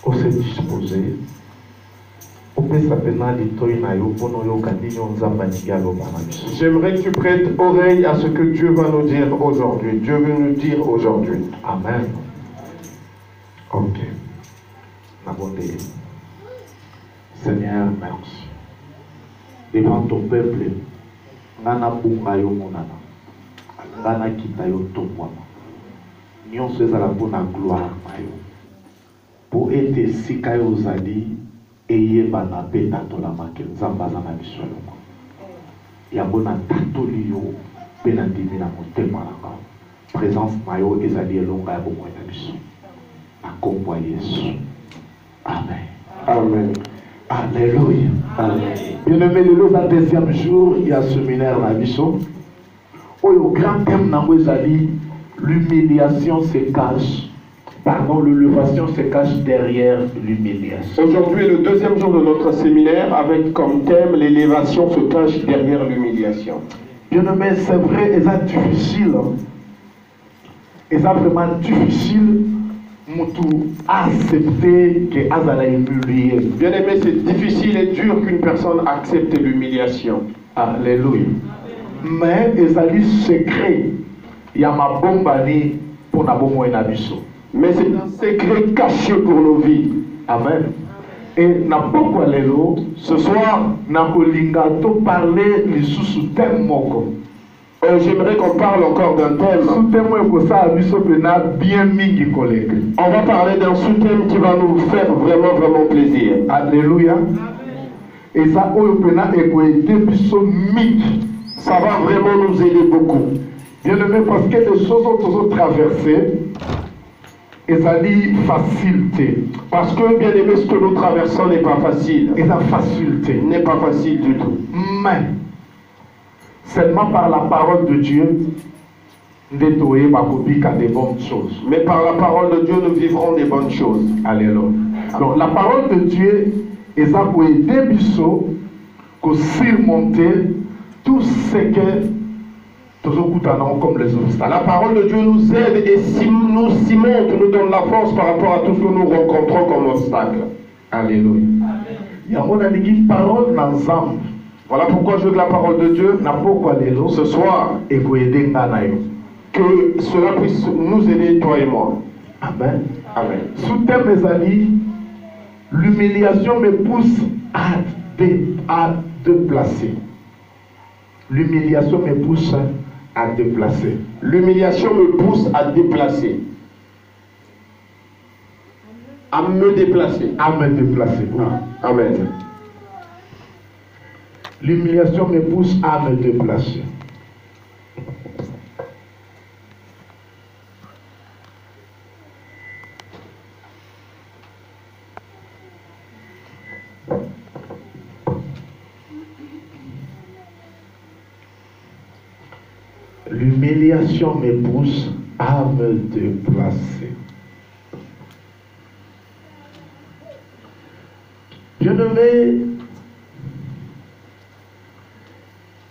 On s'est disposé. J'aimerais que tu prêtes oreille à ce que Dieu va nous dire aujourd'hui. Dieu veut nous dire aujourd'hui. Amen. Ok. Seigneur, merci. Devant ton peuple, Nana Bungayo Monana, Nana Kitayo Tomwana, Nyon Sezala Bona gloire Mayo, pour être Sikayo Zali, Eye Bana Beta Tolama Kenzambazana Biswaloma. Yabona Tatolio, Benadimina Montemanaka, présence Mayo Ezali Elonga Yabomoina Biso, Akombo Yesu. Amen. Amen. Alléluia. Bien-aimé, le deuxième jour, il y a un séminaire à Bisso. Au grand thème, l'humiliation se cache. Pardon, l'élevation se cache derrière l'humiliation. Aujourd'hui est le deuxième jour de notre séminaire avec comme thème l'élévation se cache derrière l'humiliation. Bien-aimé, c'est vrai, c'est difficile. Et c'est vraiment difficile. Moutou accepter que Azala est humilié. Bien aimé, c'est difficile et dur qu'une personne accepte l'humiliation. Alléluia. Mais il a secret. Il y a ma bombe pour la bombe enabiso. Mais c'est un secret caché pour nos vies. Amen. Et n'a pas ce soir, n'a pas parler les sous-thèmes moko. J'aimerais qu'on parle encore d'un thème. On va parler d'un sous-thème qui va nous faire vraiment plaisir. Alléluia. Et ça, ça va vraiment nous aider beaucoup. Bien aimé, parce que les choses ont traversé, et ça dit facilité. Parce que bien aimé, ce que nous traversons n'est pas facile. Et ça facilité. N'est pas facile du tout. Mais seulement par la parole de Dieu, nous des bonnes choses. Mais par la parole de Dieu, nous vivrons des bonnes choses. Alléluia. Donc la parole de Dieu est ça pour aider Bissot à surmonter tout ce que nous comme les obstacles. La parole de Dieu nous aide et nous cimente, nous donne la force par rapport à tout ce que nous rencontrons comme obstacle. Alléluia. Il y a une parole dans l'âme. Voilà pourquoi je veux que la parole de Dieu ce soir et que cela puisse nous aider, toi et moi. Amen. Amen. Sous thème mes amis, l'humiliation me pousse à déplacer. L'humiliation me pousse à déplacer. L'humiliation me pousse à déplacer. À me déplacer. À me déplacer. Amen. L'humiliation me pousse à me déplacer. L'humiliation me pousse à me déplacer. Bien-aimé,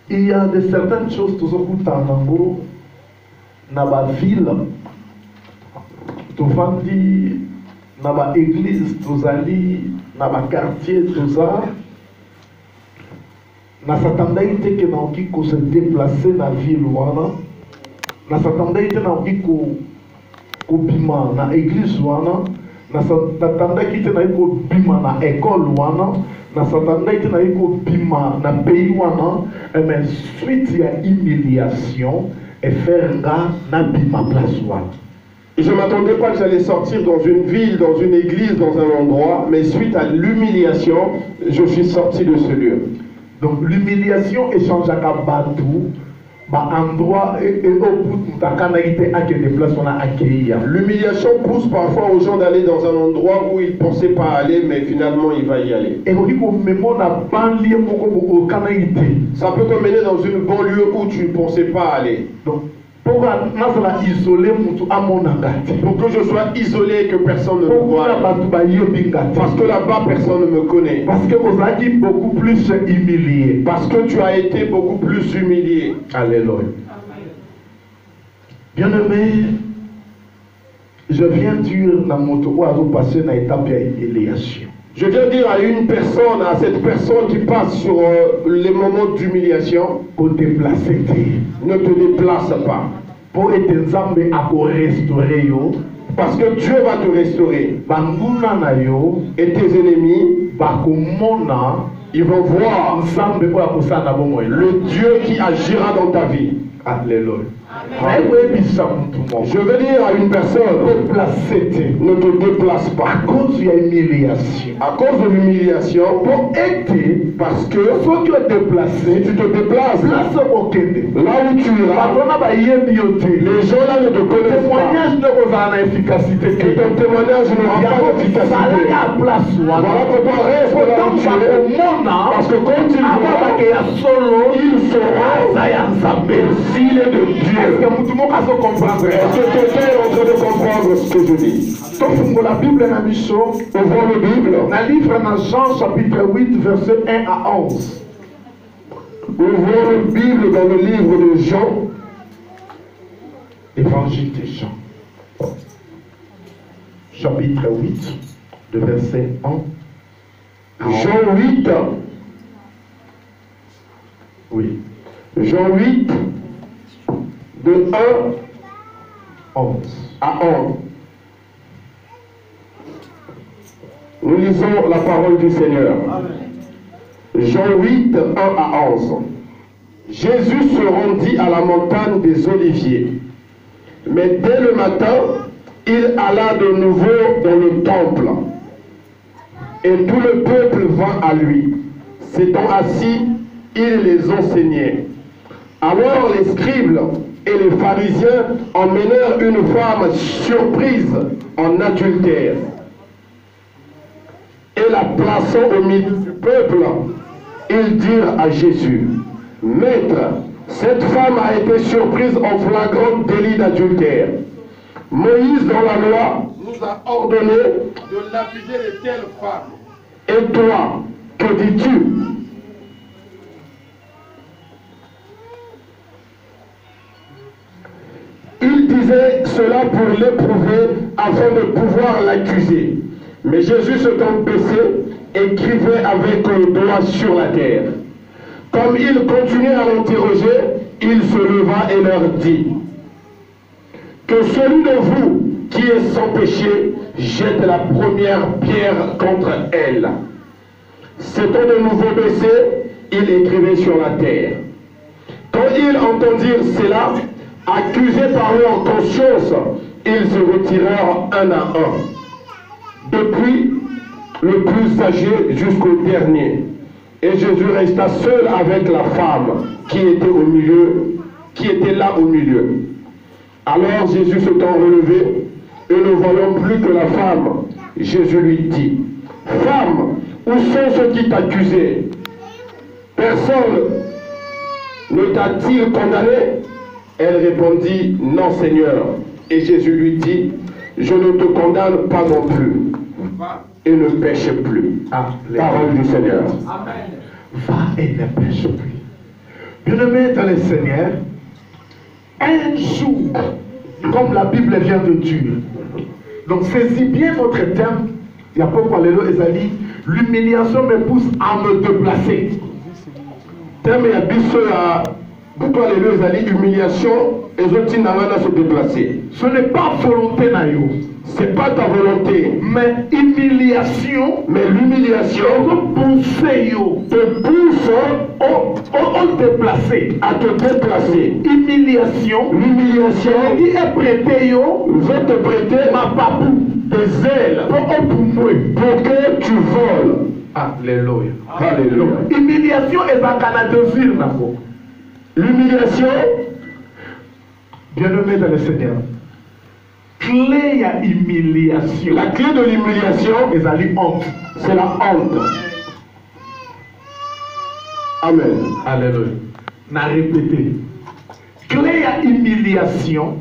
il y a de certaines choses toujours dans la ville, dans l'église, dans le quartier, tout ça. Na s'attendait que nous puissions se déplacer dans la ville. Na s'attendait que nous puissions bima dans l'église. Na s'attendait que nous puissions bima dans l'école. Na s'attendait que nous puissions bima dans le pays. Mais suite il y a humiliation et faire un bima place. Et je ne m'attendais pas que j'allais sortir dans une ville, dans une église, dans un endroit, mais suite à l'humiliation, je suis sorti de ce lieu. Donc l'humiliation échange à Kabatou, endroit et au bout de l'humiliation pousse parfois aux gens d'aller dans un endroit où ils ne pensaient pas aller, mais finalement il va y aller. Ça peut te mener dans une banlieue où tu ne pensais pas aller. Donc, pour que je sois isolé et que personne ne me voie. Parce que là-bas, personne ne me connaît. Parce que vous avez beaucoup plus humilié. Parce que tu as été beaucoup plus humilié. Alléluia. Bien-aimé, Je viens dire dans mon tour à passer dans l'étape d'humiliation. Je viens dire à une personne, à cette personne qui passe sur les moments d'humiliation, Pour te placer, ne te déplace pas. pour être ensemble à restaurer yo, Parce que Dieu va te restaurer. banguna na yo, Et tes ennemis, bakomona ils vont voir ensemble pour akosa na bongo le. le Dieu qui agira dans ta vie. Alléluia. Je veux dire à une personne, ne te déplace pas. À cause de l'humiliation. À cause de l'humiliation, Pour être, parce que faut que tu te déplaces. si tu te déplaces, Place au Kende. là où tu iras, les gens là ne te connaissent pas. Témoignage ne va pas efficacité. Et ton témoignage n'aura pas d'efficacité. Voilà pourquoi reste là où tu es. Parce que quand il voit, il saura s'il est de Dieu. Est-ce que quelqu'un est en train de comprendre ce que je dis? La Bible est la mission. Ouvrons la Bible. Dans le livre de Jean, chapitre 8, verset 1 à 11. Ouvrons la Bible dans le livre de Jean. Évangile de Jean. Chapitre 8, de verset 1 à 11. Jean 8. Oui. Jean 8, de 1 11. à 11. Nous lisons la parole du Seigneur. Jean 8, 1 à 11. Jésus se rendit à la montagne des Oliviers. Mais dès le matin, il alla de nouveau dans le temple. Et tout le peuple vint à lui. S'étant assis, il les enseignait. Alors les scribes et les pharisiens emmenèrent une femme surprise en adultère. Et la plaçant au milieu du peuple, ils dirent à Jésus, « Maître, cette femme a été surprise en flagrant délit d'adultère. Moïse, dans la loi, nous a ordonné de lapider de telles femmes. Et toi, que dis-tu » Il disait cela pour l'éprouver afin de pouvoir l'accuser. Mais Jésus s'étant baissé, écrivait avec le doigt sur la terre. Comme il continuait à l'interroger, il se leva et leur dit, « Que celui de vous qui est sans péché jette la première pierre contre elle. » S'étant de nouveau baissé, il écrivait sur la terre. Quand ils entendirent cela, accusés par leur conscience, ils se retirèrent un à un, depuis le plus âgé jusqu'au dernier. Et Jésus resta seul avec la femme qui était au milieu, qui était là au milieu. Alors Jésus s'étant relevé, et ne voyant plus que la femme, Jésus lui dit, « Femme, où sont ceux qui t'accusaient? Personne ne t'a-t-il condamné ?» Elle répondit, « Non, Seigneur. » Et Jésus lui dit, « Je ne te condamne pas non plus. Et ne pêche plus. » Parole du Seigneur. Amen. Va et ne pêche plus. Bien-aimé dans le Seigneur, un jour, comme la Bible vient de dire, donc saisis bien notre thème, il y a pourquoi les lois Ezali, l'humiliation me pousse à me déplacer. Thème et abisso à pourquoi les lois Ezali, humiliation, et autres n'avaient se déplacer. Ce n'est pas volonté naïo. C'est pas ta volonté. Mais humiliation. Mais l'humiliation te pousse au déplacer. À te déplacer. Humiliation. L'humiliation. Qui est prêté veut te prêter ma papou. Des ailes. Pour que tu voles. Alléluia. Alléluia. Humiliation est un canadosir. L'humiliation. Bien-aimé dans le Seigneur. Clé à humiliation. La clé de l'humiliation, c'est la honte. Amen. Alléluia. N'a répété. Clé à humiliation,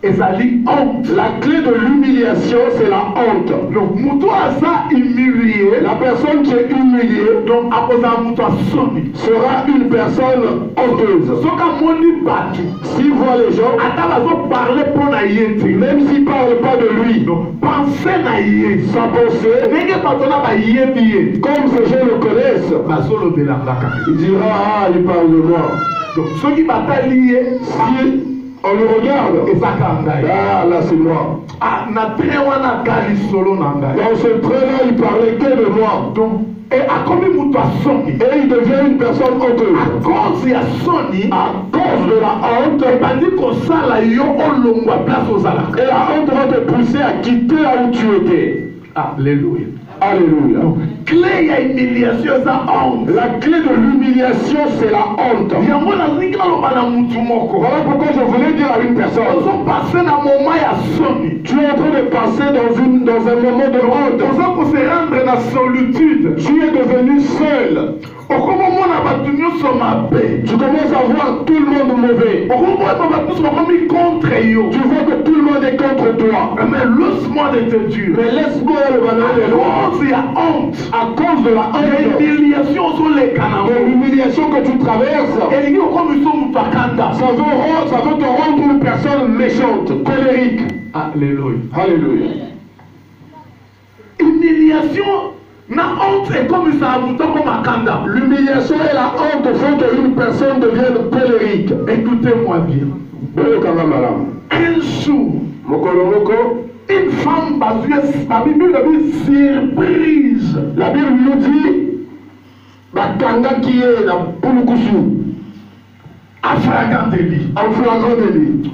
ezali honte. La clé de l'humiliation, c'est la honte. Donc mutu aza humilié, La personne qui est humiliée donc akozala mutu asoni. sera une personne honteuse. Soki amoni bato S'il voit les gens, ata bazoparle mpo na ye te, même s'il ne parle pas de lui, donc pense na ye sa pensée, ndenge bato na bayebi ye comme ces gens le connaissent, bazolobelanga kaka. il dira, ah, il parle de moi. Donc soki batali ye Si on le regarde, ezaka ngai, ah, là c'est moi. ah, na train wana kali solo na ngai. Dans ce train-là, il parlait que de moi. Donc akomi mutu asoni Et il devient une personne honteuse. à cause ya soni, À cause de la honte, ebandi kosala yo olongwa place ozalaka. et la honte va te pousser à quitter là où tu étais. Alléluia. Alléluia. Donc clé ya humiliation eza honte. La clé de l'humiliation, c'est la honte. yango nalingi naloba na mutu moko Voilà pourquoi je voulais dire à une personne, ozopase na moma ya soni, tu es en train de passer dans un moment de honte. oza kose rendre na solitude, Tu es devenu seul. okomomona bato nyonso mabe, Tu commences à voir tout le monde mauvais. okomona bato nyonso bakomi contre yo. Tu vois que tout le monde est contre toi. Mais laisse-moi de te dire, Mais laisse-moi le à banal de l'autre. cause ya honte, À cause de la ya honte, humiliation ozoleka de nango, l'humiliation que tu traverses, elingi okomiso mutu akanda. ça veut te rendre une personne méchante, colérique. Alléluia. Alléluia. Humiliation na honte ekomisaka mutu akomakanda. L'humiliation et la honte font qu'une personne devienne colérique. Écoutez-moi bien. Un jour, une femme la Bible dit surprise. La Bible nous dit, Bakanga qui est la Pulukusu, En flagrant délit. en flagrant délit.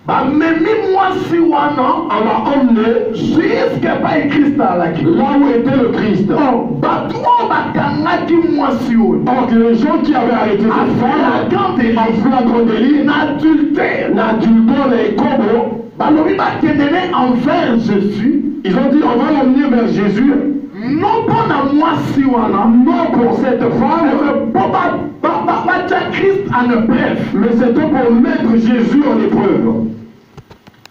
Bamemi mwasi wana On l'a emmené jusqu'à pas Christ alaki. là où était le Christ. Oh, bato oyo bakangaki mwasi oyo Or, les gens qui avaient arrêté cette femme en flagrant délit, na adultère n'adultère et Kobo, balobi bakendele envers Jésus, ils ont dit on va l'emmener vers Jésus, non mpo na mwasi wana, non pour cette femme, mais mpo batya Christ en épreuve. mais c'était pour mettre Jésus en épreuve.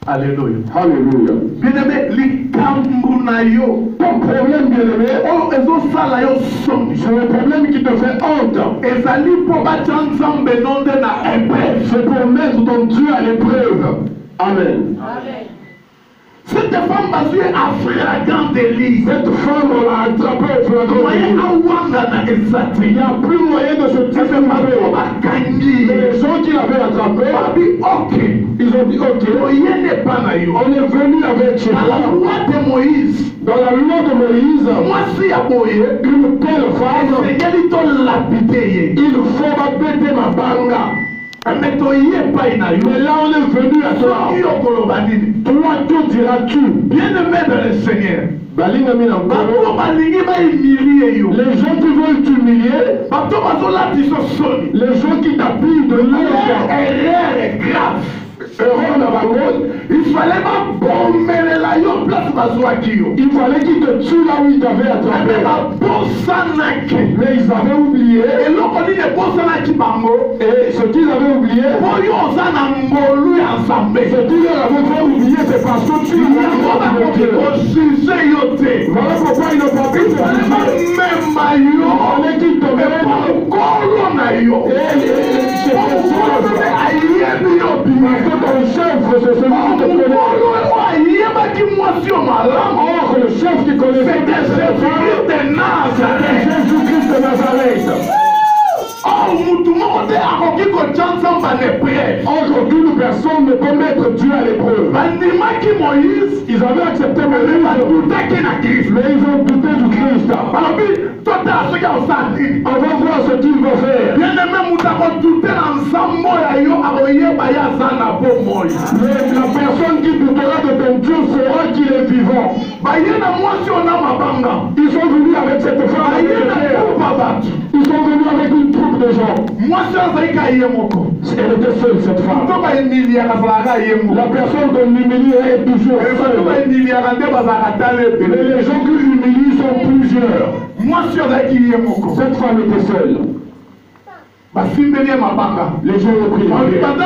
Alléluia. Alléluia. Bien-aimé, likambo na yo Ton problème, bien-aimé, oyo ezosala yo soni, c'est le problème qui te fait honte. ezali mpo batya nzambe no nde na épreuve. C'est pour mettre ton Dieu à l'épreuve. Amen. Cette femme basée à flagrant délit, Cette femme, on l'a attrapée au flagrant moyen délit. awanga na ezati, Il n'y a plus moyen de se bato tromper. bakangi Mais les gens qui l'avaient attrapé, babi ok, ils ont dit ok, oyene epa na yo. on est venu avec chez Na la toi. loi de Moïse, Dans la loi de Moïse, mwasi ya boye une telle femme, esengeli tolapide ye, il faut bapéter ma banga. mais toye epai na yo. Mais là, on est venu à toi. Soki okoloba nini? Toi, que diras-tu? Bien-aimé dans le Seigneur, Balinga mina bato nkolo. balingi bahumilie yo, Les gens qui veulent t'humilier, bato bazolatisa soni, les gens qui t'appuient de l'autre, erreur est grave. erreur na bango, Il fallait babomelela yo place bazwaki yo, il fallait qu'ils te tuent là où ils t'avaient mais attrapé. babosanaki Mais ils avaient oublié, eloko nini ebosanaki bango, et ce qu'ils avaient oublié, mpo yo oza na ngolu ya nzambe, ce qu'ils leur avaient fait oublier, c'est parce que tu yango bakoki l'as kojuge yo te. Voilà pourquoi ils n'ont pas pu te Fallait juger. bamema Il yo fallait qu'ils te mettent ekolo na yo, chez mpe ayebi yo parce bien. que ton chef, c'est celui qui te connaît. mokolo oyo ayebaki mwasi yo malamu, Or, le chef qui connaissait c'était cette femme, Jésus-Christ de c'était Nazareth. Jésus-Christ de Nazareth. Or mutu moko te akoki kotya nzambe na épreuve. Or, aucune personne ne peut mettre Dieu à l'épreuve. bandimaki Moïse, Ils avaient accepté mais Moïse, badutaki na Kristo. mais ils ont douté du Christ. balobi totala soki akosala nini. On va voir ce qu'il va faire. bien-aimé, mutu akodute na nzambe oyo yo akoyeba ye aza na bomoi. Mais la personne qui doutera de ton Dieu saura qu'il est vivant. baye na mwasi oyo na mabanga, Ils sont venus avec cette femme baye de na terre. kuba bato. Ils sont venus avec une troupe de gens. mwasi oyo azali ka ye moko, Elle était seule, cette femme. to baemiliaka azalaka ye moko. La personne qu'on humilie est toujours bato seule. baemiliaka nde bazalaka tala Mais ebele. les gens qui humilient sont plusieurs. mwasi oyo azalaki ye moko. Cette femme était seule. Les gens ont pris les pierres.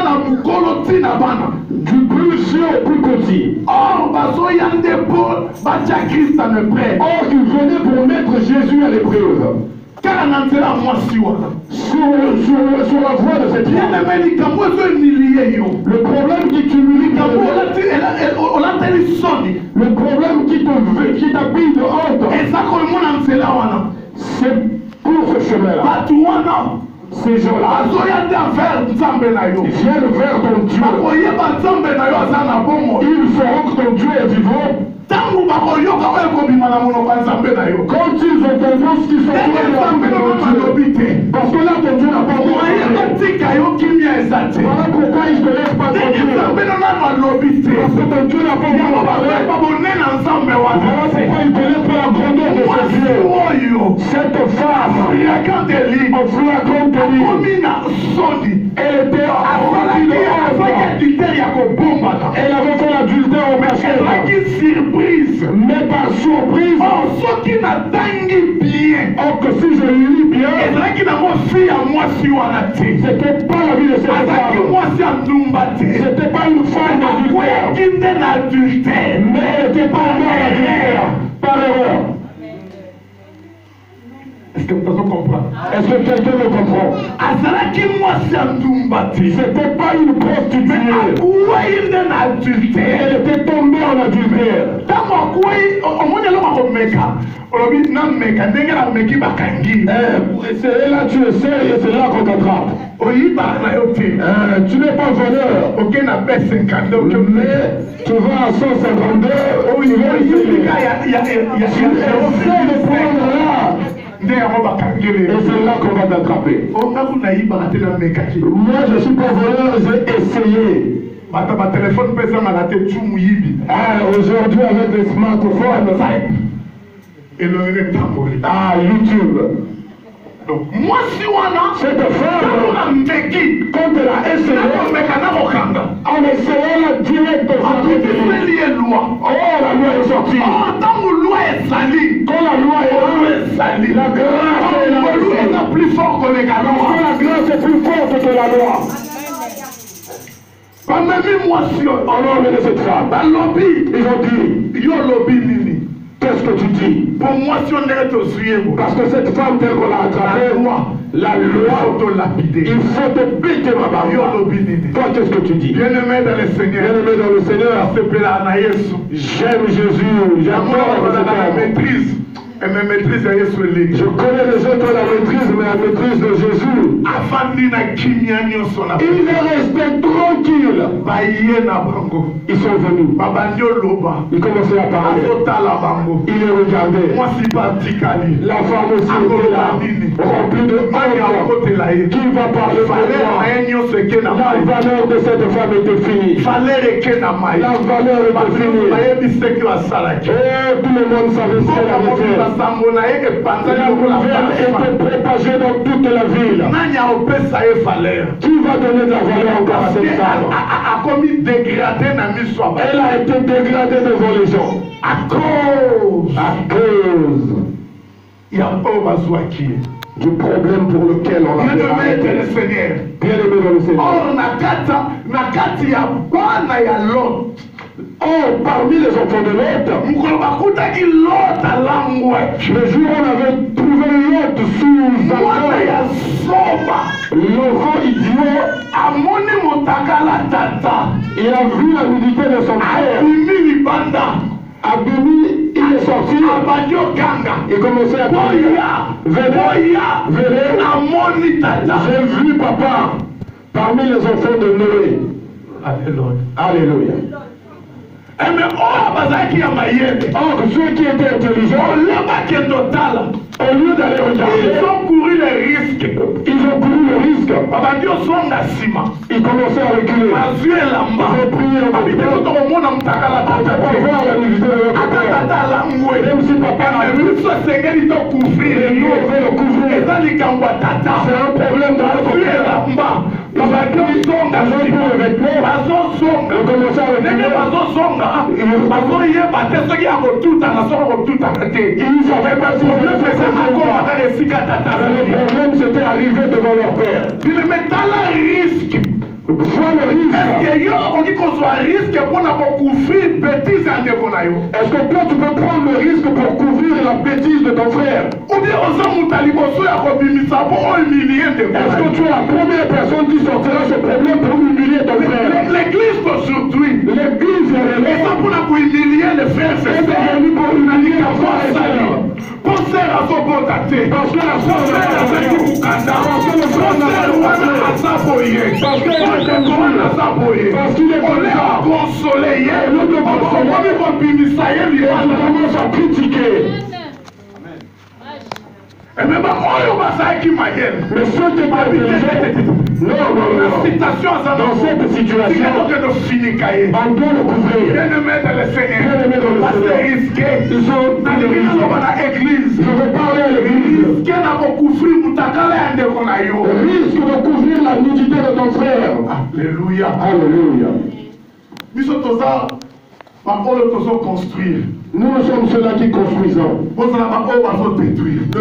Du plus sûr au plus petit. Or, ils venaient pour mettre Jésus à l'épreuve. Sur la voie de cette femme. Le problème qui t'humilie, le problème qui t'habille de honte, c'est pour ce chemin-là. Ces gens-là viennent vers ton Dieu. Ils feront que ton Dieu est vivant. Quand ils ont tendance qu'ils sont parce que là ton Dieu n'a pas encore. Voilà pourquoi ils ne te laissent pas tranquille. Parce que ton Dieu n'a pas encore parlé. Voilà pourquoi ils ne te laissent pas la grandeur de ce Dieu. Cette femme, en flagrant délit, elle était remplie de honte. Elle avait fait l'adultère au marché. Mais par surprise, que si je lis bien, c'était pas la vie de cette femme. C'était pas une femme d'adultère. Mais elle n'était pas encore adultère. Par erreur. Est-ce que quelqu'un me comprend? C'était pas une prostituée. Elle était tombée en adultère. C'est là tu essaies et c'est là qu'on t'attrape. Tu n'es pas voleur. Mais tu vas à 152. Tu vas essayer. Tu essaies de prendre là. Et c'est là qu'on va t'attraper. Moi je suis pas voleur, j'ai essayé. Aujourd'hui avec les smartphones. YouTube. Donc, moi si on cette femme, quand elle a essayé, en essayant la directe loi. Oh, la loi est sortie. Quand la loi est salie, la grâce est plus forte que les canons. La grâce est plus forte que la loi. Moi si on a emmené cette femme, ils ont dit, yo lobby nini. Qu'est-ce que tu dis? Pour moi, si on est au suivre. Parce que cette femme, telle qu'on l'a attrapée, la loi, il faut te péter ma barbe. Toi, qu'est-ce que tu dis? Bien-aimé dans le Seigneur. Bien-aimé dans le Seigneur. J'aime Jésus. J'adore la maîtrise. Et ma maîtrise est Jésus. Je connais les autres la maîtrise, mais la maîtrise de Jésus. Il est resté tranquille. Ils sont venus. Ils commençaient à parler. Il les regardait. La femme aussi était là, remplie de honte. Qui va parler de moi? La valeur de cette femme était finie. La valeur était finie. Et tout le monde savait ce qu'elle avait fait. La nouvelle était propagée dans toute la ville. Qui va donner de la valeur encore à cette femme? Elle a été dégradée devant les gens. À cause. Il y a du problème pour lequel on l'a arrêté. Bien-aimé dans le Seigneur. Oh, parmi les enfants de Lot, le jour où on avait trouvé Lot sous l'enfant idiot, il a vu la nudité de son père. Abimi, il est sorti. Il commençait à crier. Venez. J'ai vu papa parmi les enfants de Noé. Alléluia. Or, ceux qui étaient intelligents, au lieu d'aller regarder, ils ont couru le risque. Ils commençaient à reculer. Ils ont prié en même temps. Pour voir la nudité de notre père. Même si papa n'a vu, et nous on veut le couvrir. C'est un problème de notre père. Ils ont pris le vêtement. Ils ont commencé à reculer. Ils savaient pas si Le problème s'était arrivé devant leur père. Vois le risque. Est-ce que toi tu peux prendre le risque pour couvrir la bêtise de ton frère? Est-ce que tu es la première personne qui sortira ce problème pour humilier ton frère? L'église d'aujourd'hui, L'église est pour humilier les frères, c'est ça. Parce que la soeur parce qu'il est consolé, on commence à critiquer. Et même mais ceux qui dans cette situation, on doit le couvrir. C'est risqué. Ils sont dans l'église. Je veux parler à l'église. Risque de couvrir la nudité de ton frère. Alléluia. Alléluia. Nous sommes construire. Nous sommes ceux-là qui construisons. Ne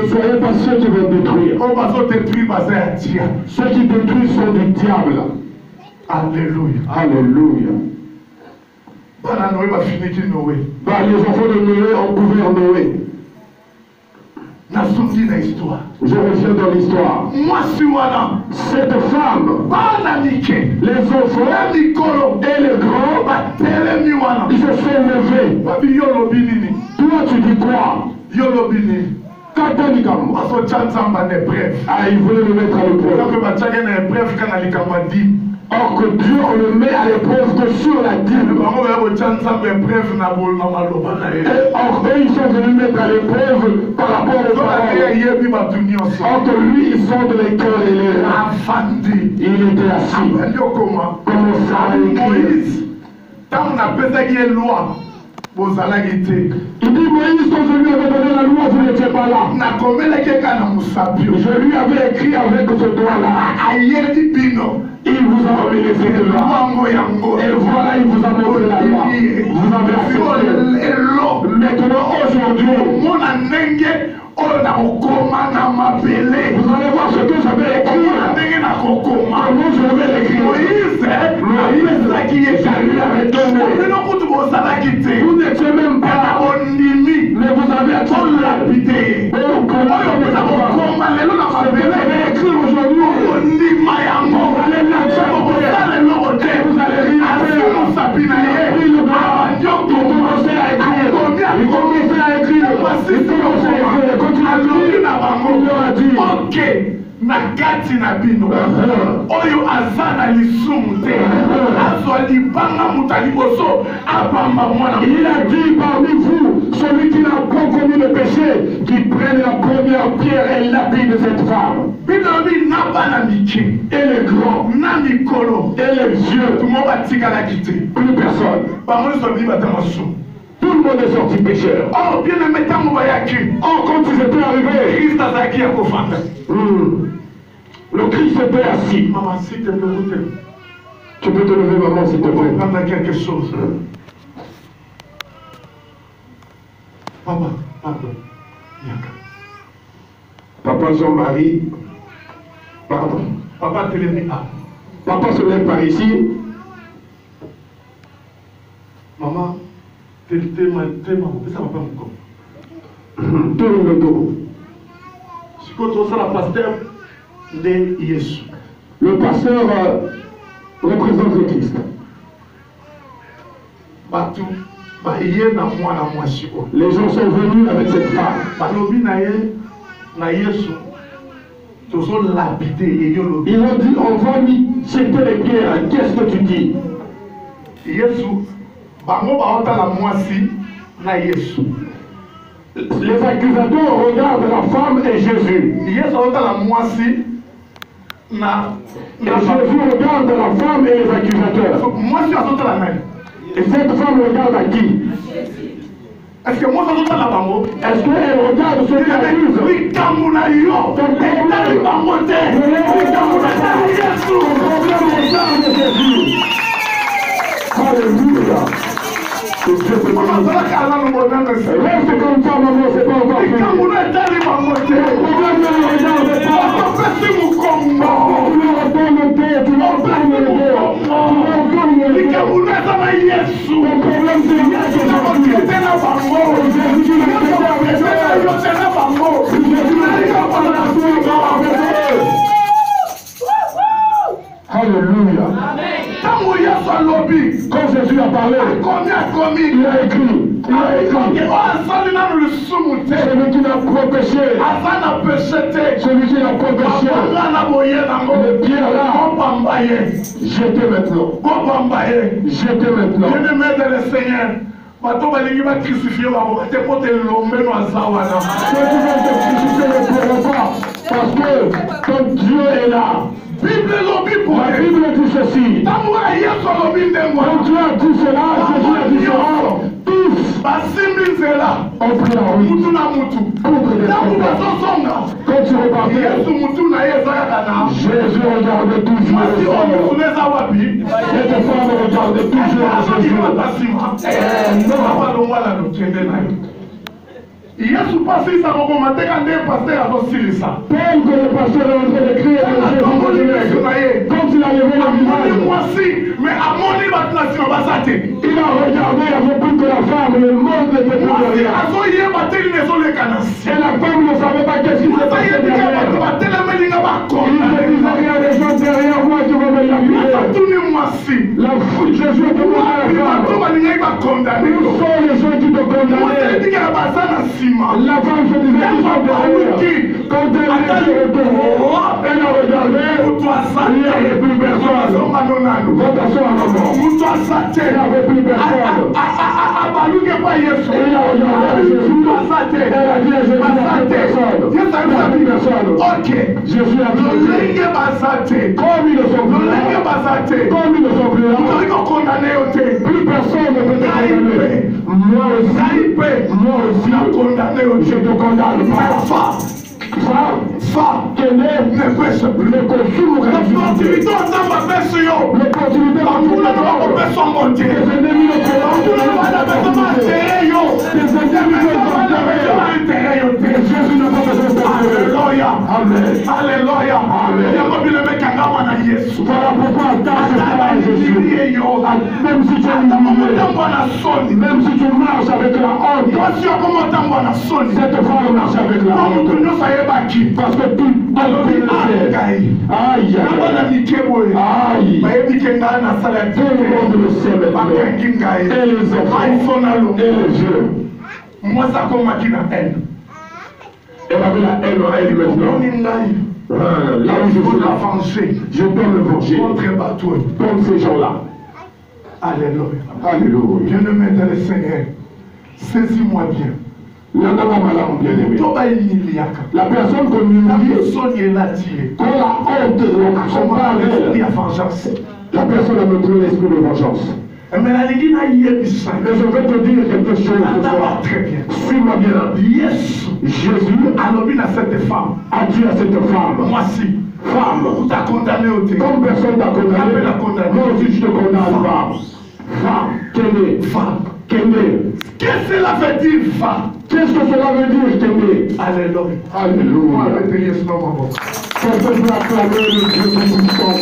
soyez pas ceux qui vont détruire. Ceux qui détruisent sont du diable. Alléluia. Alléluia. Les enfants de Noé ont couvert Noé. Je reviens dans l'histoire. Cette femme, les enfants et les grands, ils se sont levés. Toi, tu dis quoi? Ah, il voulait le mettre à l'épreuve. Or que Dieu, on le met à l'épreuve que sur la dîme. Or eux, ils sont venus mettre à l'épreuve par rapport aux paroles. Or que lui, il sort de l'école et les rats. Il était assis. Comment ça a écrit? Il dit Moïse, quand je lui avais donné la loi, vous n'étiez pas là. Je lui avais écrit avec ce doigt-là. Il vous a amené cette loi. Et voilà, il vous a montré la loi. Vous avez accepté. Maintenant, aujourd'hui, vous allez voir ce que je vais écrire. Comment je vais l'écrire? Moïse, je lui avais donné. Vous n'étiez même pas là. Mais vous avez lapidé. Comment vous allez écrire aujourd'hui? Vous allez rire. Ok, nakati na bino oyo azana lisumu te azwa libanga mutaliboso abamba mwana. Il a dit parmi vous celui qui n'a pas commis le péché qui prenne la première pierre et lapide cette femme. Binobi nabana miki et les grands na mikolo et les vieux tout le monde va tigala quitter plus personne. Par moi je dis batamasu. Tout le monde est sorti pécheur. Oh, bien aimé, oh, quand ils étaient arrivés, le Christ était assis. Maman, s'il te plaît, tu peux te lever, maman, s'il te plaît. Prendre quelque chose. Papa, pardon. Papa Jean-Marie, pardon. Papa Télémi. Papa se lève par ici. Maman. Le pasteur représente le Christ. Les gens sont venus avec cette femme. Ils ont dit on va lui jeter les pierres. Qu'est-ce que tu dis? Les accusateurs regardent la femme et Jésus. Et Jésus regarde la femme et les accusateurs. Et cette femme regarde à qui? Est-ce qu'elle regarde ceux qui accusent? Alléluia. Reste comme ça, maman, c'est pas encore fini. Le problème négociera bango. Alléluia. Tango Yesu alobi. Quand Jésus a parlé, il a écrit. Celui qui n'a pas péché. Celui qui n'a pas péché. Le pierre là. Jetez maintenant. Jetez maintenant. Bato balingi ba crucifier ba te pote lombe no azawana. Ceux qui veulent te crucifier ne pourront pas parce que ton Dieu est là. Bible lobi pour la Bible dit ceci. Tamwa Yesu lobi ndengo. Quand Dieu a dit cela, Jésus a dit cela. Tous basimbi nzela ont pris la route. Mutu na mutu. Tangu bazosonga. Quand tu repartais, Yesu mutu na ye ezalaka na. Jésus regardait toujours le sol. Cette femme regardait toujours Jésus. Non. Yesu pasi sa moko mateka nde pasteur azosilisa. Tel que le pasteur est en train de crier quand il a levé le visage, mais amoni batlasi basate. Il a regardé avec plus que la femme, le monde n'était plus derrière. Et la femme ne savait pas qu'est-ce qui s'est passé derrière. Il ne disait rien des gens derrière moi qui vont me lapider. La foule, Jésus est demandé à la femme. Où sont les gens qui te condamnaient? La femme se disait qu'ils sont derrière. Quand elle est retournée, elle a regardé, il n'y avait plus personne. Votation à maman. Il n'y avait plus personne. Il a regardé Jésus. Elle a dit à Jésus, il n'y a plus personne. Il n'y a plus personne. Jésus a dit, comme ils ne sont plus là, comme ils ne sont plus là, plus personne ne peut te condamner. Moi aussi, je te condamne pas. Quel est le consume l'opportunité des ennemis Jésus n'a pas besoin de Alléluia. Alléluia. Voilà pourquoi dans Jésus, même si tu es humilié, même si tu marches avec la honte, cette femme marche avec la honte. Parce que tout le monde aïe, tout le monde le sait maintenant. Et les enfants, et les yeux. Moi, ça commence à la haine. Elle avait la haine en elle maintenant. Là où je suis là, je dois me venger contre ces gens-là. Alléluia. Alléluia. Bien-aimé dans le Seigneur, saisis-moi bien. La personne qu'on humilie, quand la honte la personne a montré l'esprit de vengeance. Mais je vais te dire quelque chose ce soir. Suis-moi bien. Jésus a dit à cette femme, femme, comme personne t'a condamné, moi aussi je te condamne, femme. Qu'est-ce que cela veut dire, femme? Qu'est-ce que cela veut dire, t'aimer? Alléluia. Alléluia. Qu'on peut acclamer le Dieu tout-puissant,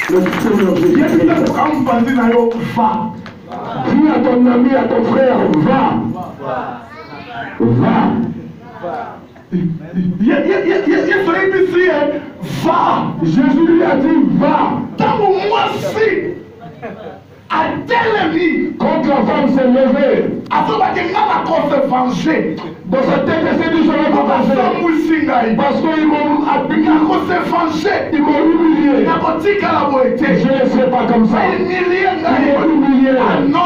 le Seigneur Jésus. Dis à ton ami, à ton frère, va. Jésus lui a dit, va. Quand la femme s'est levée, dans sa tête, elle s'est dit, je vais me venger. Parce qu'ils m'ont appliqué, ils m'ont humilié. Je ne les ferai pas comme ça. Ils m'ont humilié. Non.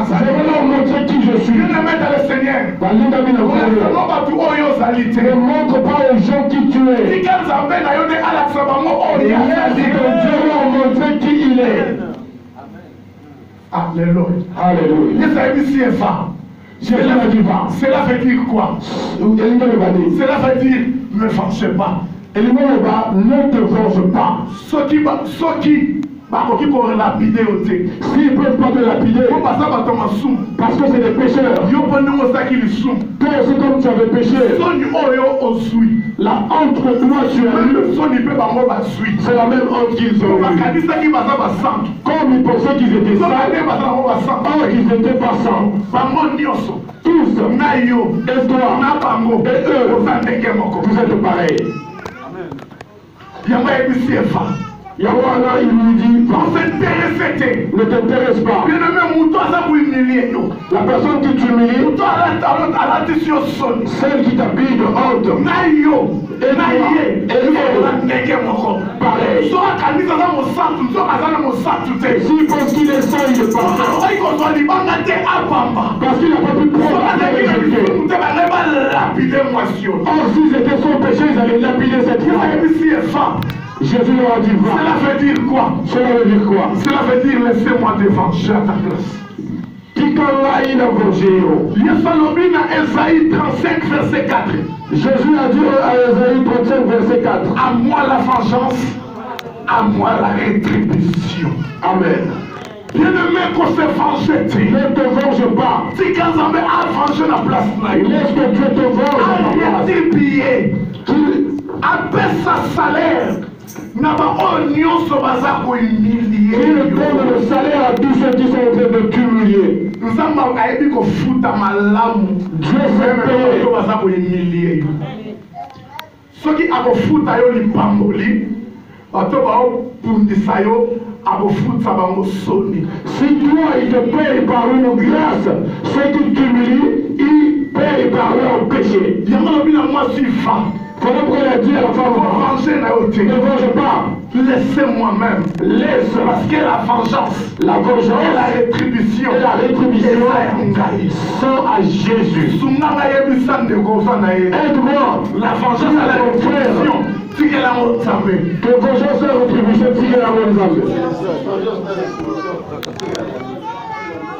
Je vais leur montrer qui je suis. Ne montre pas aux gens qui tu es. Laisse Dieu leur montrer qui il est. Alléluia. Cela veut dire quoi? Cela veut dire ne vengez pas. Ne te venge pas. S'ils ne peuvent pas te lapider, parce que c'est des pécheurs. Toi aussi comme tu avais péché, la honte que toi tu as eue, c'est la même honte qu'ils ont eue. Comme ils pensaient qu'ils étaient saints, or qu'ils n'étaient pas saints. tous, nayo et toi, na bango et eux, oza ndenge moko. vous êtes pareils. Yango yebisi Eva. Yawana, il lui dit, On s'intéresse. ne t'intéresse pas. Bien aimé, muto aza kuhumilier yo. La personne qui t'humilie, Muto alatisi yo soni. celle qui t'habille de honte, Nayo et na ye toi, et oza eux, ndenge moko. pareil. So akanisa aza mosatu, so aza na mosatu te. S'il pense qu'il est saint, il est parfait. okoki kozwa libanga te apamba. Parce qu'il n'a pas pu prendre la vérité. te bangai balapide mwasi oyo. Or, s'ils étaient sans péché, ils allaient lapider cette Yo femme. yebisi Eva. Jésus leur a dit, va. Cela veut dire quoi? Cela veut dire quoi? Cela veut dire laissez-moi devant, je suis à ta place. Tikangai na vongeo. Yesu alobi na Esaïe 35 verset 4. Jésus a dit à Esaïe 35 verset 4. À moi la vengeance, à moi la rétribution. Amen. Bien-aimé qu'on se venge te. Ne te venge pas. Tika Nzambe a vengé la place na yo. Laisse que Dieu te venge à ta A place. rétribué. Qu'il Apesa salaire. Na ba oyo nyonso baza kohumilie. donne le salaire à tous ceux qui sont en train de t'humilier. Nzambe ayebi kofuta malamu. Dieu s'est payé. Oyo baza kohumilie yo. Soki akofuta yo lipamboli, bato baopundisa yo akofuta bango soni. Si toi il te paye par une grâce, ceux qui t'humilient, ils payent par leur péché. Yango lobi na mwasi fa. Voilà pourquoi il a dit à la femme, Venger na yo te. ne venge pas. Laissez-moi même. Laisse. Parce que la vengeance La et la vengeance rétribution et la rétribution eza ya ngai. sont à Jésus. Sunganga yebisa ndeko oza na ye. Aide-moi. La vengeance et la rétribution tikela ngo Nzambe. Que vengeance et rétribution tirent à mon âme.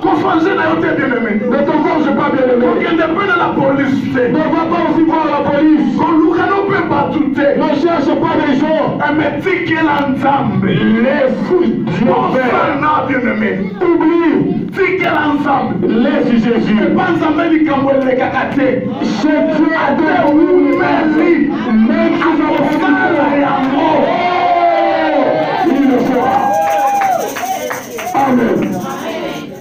Kofange na yo te bien-aimé. Ne te venge pas, bien-aimé. Kokende mpe na la police te. Ne va pas aussi voir la police. Koluka no mpe bato te. Ne cherche pas les gens. Eme tikela Nzambe. Laisse Dieu faire. Osana bien-aimé. Oublie. Tikela Nzambe. Laisse Jésus. Epa Nzambe likambo elekaka te. C'est Dieu à Ate te umeli. même si nous avons Akosala fait yango. il le fera. Amen.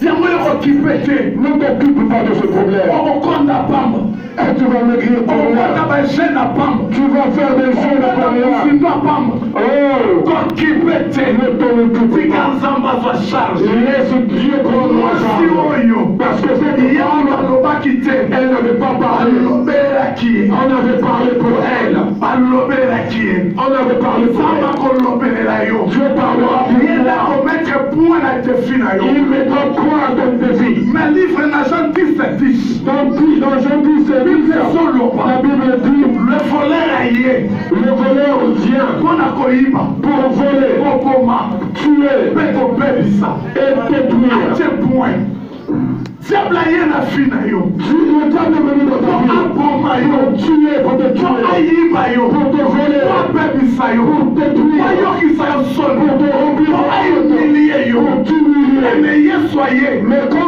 Yango ekokipe te. Ne t'occupe pas de ce problème. Okokonda pamba. Et tu vas maigrir pour Okota rien. bajeune na pamba. Tu vas faire des choses pour rien. Okota pamba. Oh, Kokipe te. ne t'en occupe Tika pas. Nzambe azwa charge. Laisse Dieu prendre la Mwasi charge. oyo. Parce que cette Yango femme, alobaki te. elle n'avait pas parlé. Alobelaki ye. On avait parlé pour elle. Alobelaki ye. On avait parlé pour Nzambe elle. akolobelela yo. Dieu parlera pour Yenda toi. komettre point na défi na yo. Il mettra quoi à ton défi? Mais livre na Jean 10:10. Dans Jean 10, Bible solo. la Bible dit, Le voleur aye. le voleur vient Mpona koyiba. pour voler, Kokoma. tuer Mpe kobebisa. et détruire. Atie point. Diable aye na fi na yo. Le diable est venu dans ta Po vie aboma pour yo. tuer, pour te Po tuer, ayiba yo. pour te voler, Po abebisa yo. pour Po détruire, ayokisa yo pour soni. te remplir Po de honte, ahumilie yo. pour t'humilier. Mais Yesu aye. Mais quand